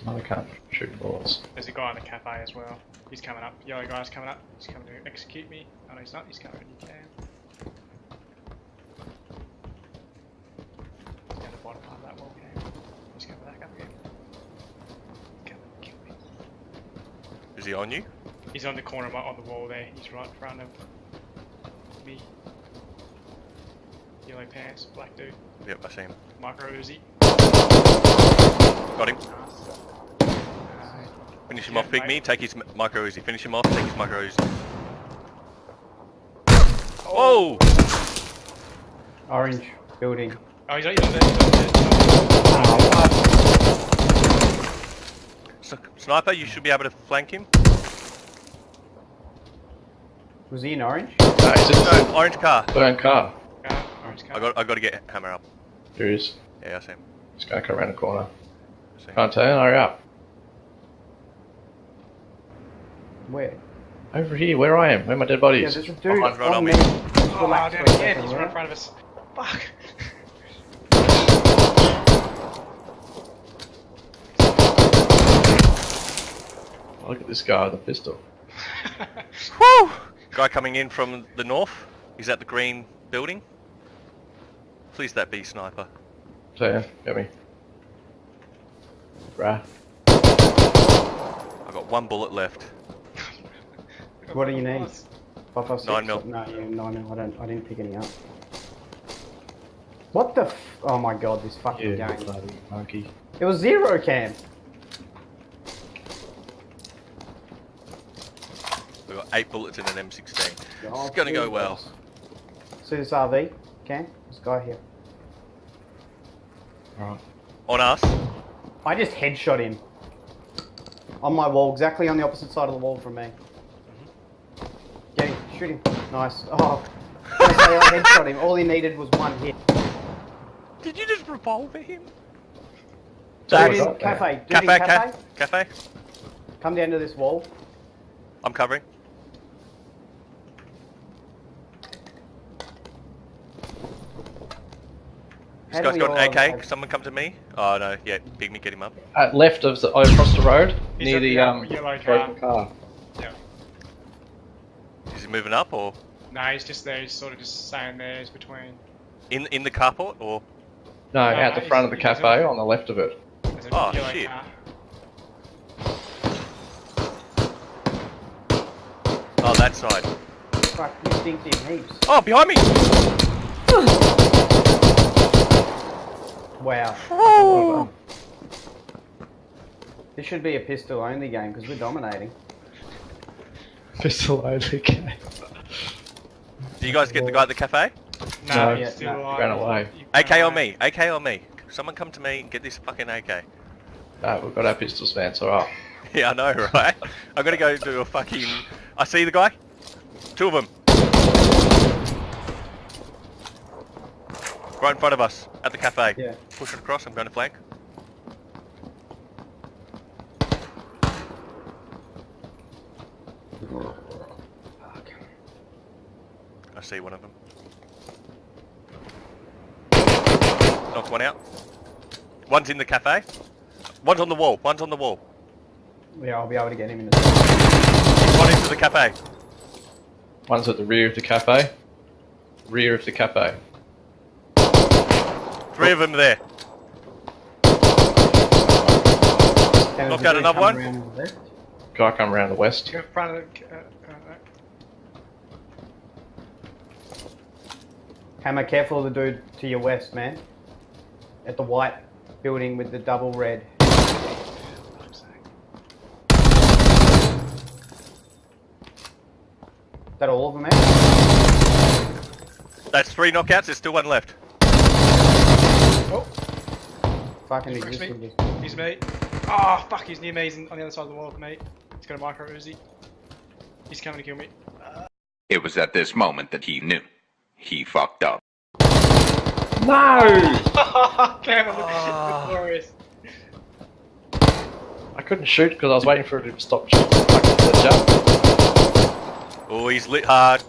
I can't shoot bullets. There's a guy in the cafe as well. He's coming up. Yellow guy's coming up. He's coming to execute me. Oh no, he's not. He's coming when you can. He's down the bottom part of that wall cam. He's coming back up again. Come and kill me. Is he on you? He's on the corner on the wall there. He's right in front of me. Yellow pants, black dude. Yep, I see him. Micro Uzi. Got him. Finish him off, Pygmy. Take his micro Uzi. Finish him off. Take his micro Uzi. Oh! Orange building. Oh, he's on there. Sniper, you should be able to flank him. Was he in orange? No, it's just No, orange car. burnt car. Orange car. I got to get hammer up. There is. Yeah, I see him. He's going to come around the corner. I see him. Can't tell you, hurry up. Where? Over here, where I am, where my dead body Yeah, is. there's a dude Right on on me. me. Oh, Relax down for a again. second, He's right in alright? front of us. Fuck. Look at this guy with a pistol. Woo! Guy coming in from the north. He's at the green building. Please that be sniper. So yeah, get me. Right. I got one bullet left. What do you need? 556? 9 mil. No, yeah, 9 mil. I didn't pick any up. What the oh my god, this fucking You game. bloody monkey. It was 0 cam. We got 8 bullets in an M16. Oh, It's gonna go well. See this RV? Cam? This guy here. Alright. On us. I just headshot him. On my wall, exactly on the opposite side of the wall from me. Get him, shoot him. Nice. Oh, I say I headshot him. All he needed was one hit. Did you just revolver him? Dude in cafe. Dude in cafe. Cafe. Come down to this wall. I'm covering. This guy's got an AK. Someone come to me. Oh no, yeah, Pygmy, get him up. At left of the across the road, He's near at the yellow broken car. Yeah. Is he moving up or No, he's just there. He's sort of just staying there. He's between. in the carport or? No, out the front of the he's cafe on the left of it. There's a Oh, yellow shit. car. Oh, that side. Fuck, you stinked him heaps. Oh, behind me! Wow. Oh. This should be a pistol only game because we're dominating. Pistol only game. Do you guys get the guy at the cafe? No, No, he's still no, alive. ran away. He AK ran on away. me. AK on me. Someone come to me and get this fucking AK. No, we've got our pistols, man, it's alright. Yeah, I know, right? I gotta go do a fucking. I see the guy. 2 of them. Right in front of us at the cafe. Yeah. Push it across. I'm going to flank. I see one of them. Knocked one out. One's in the cafe. One's on the wall. One's on the wall. Yeah, I'll be able to get him in the. One into the cafe. One's at the rear of the cafe. Rear of the cafe. 3 of them there. Knocked out another one. Guy come around the west. Go in front of the. Hammer, careful of the dude to your west, man. At the white building with the double red. Is that all of them, man? That's 3 knockouts. There's still 1 left. Oh, Fucking he's me. existed. He's me. Oh, fuck, he's near me. He's on the other side of the wall, mate. He's got a micro Uzi. He's coming to kill me. It was at this moment that he knew. He fucked up. No! Cameron, glorious. I couldn't shoot because I was waiting for it to stop the jump. Oh, he's lit hard.